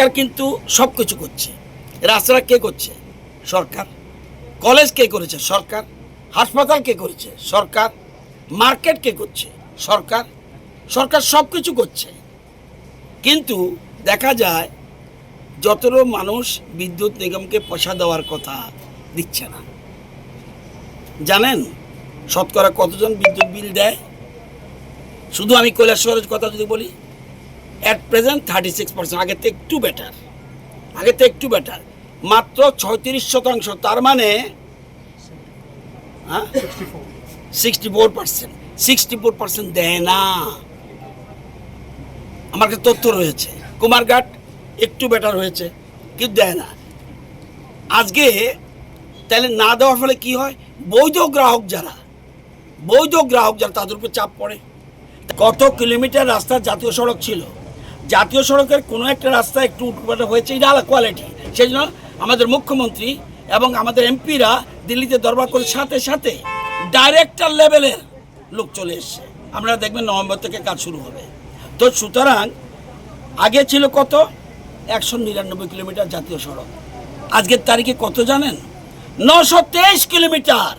সরকার কিন্তু সব কিছু করছে। রাস্তাটা কে করছে? সরকার। কলেজ কে করেছে? সরকার। হাসপাতাল কে করেছে? সরকার। মার্কেট কে করছে? সরকার। সরকার সব কিছু করছে, কিন্তু দেখা যায় যতটা মানুষ বিদ্যুৎ নিগমকে পয়সা দেওয়ার কথা দিচ্ছে না। জানেন শতকরা কতজন বিদ্যুৎ বিল দেয়? শুধু আমি কৈলাসহরের কথা যদি বলি, অ্যাট প্রেজেন্ট 36%। আগের থেকে একটু বেটার, মাত্র 36%। তার মানে 64% দেয় না। আমার কাছে তথ্য রয়েছে। কুমারঘাট একটু বেটার হয়েছে, কিন্তু দেয় না। আজকে তাহলে না দেওয়ার ফলে কি হয়? বৈধ গ্রাহক যারা তাদের উপর চাপ পড়ে। কত কিলোমিটার রাস্তা জাতীয় সড়ক ছিল, জাতীয় সড়কের কোনো একটা রাস্তা একটু উল্টোপাল্টা হয়েছে, এটা আলাদা কোয়ালিটি। সেই জন্য আমাদের মুখ্যমন্ত্রী এবং আমাদের এমপিরা দিল্লিতে দরবার করে সাথে সাথে ডাইরেক্টর লেভেলের লোক চলে এসছে। আপনারা দেখবেন নভেম্বর থেকে কাজ শুরু হবে। তো সুতরাং আগে ছিল কত? 199 কিলোমিটার জাতীয় সড়ক, আজকের তারিখে কত জানেন? 923 কিলোমিটার।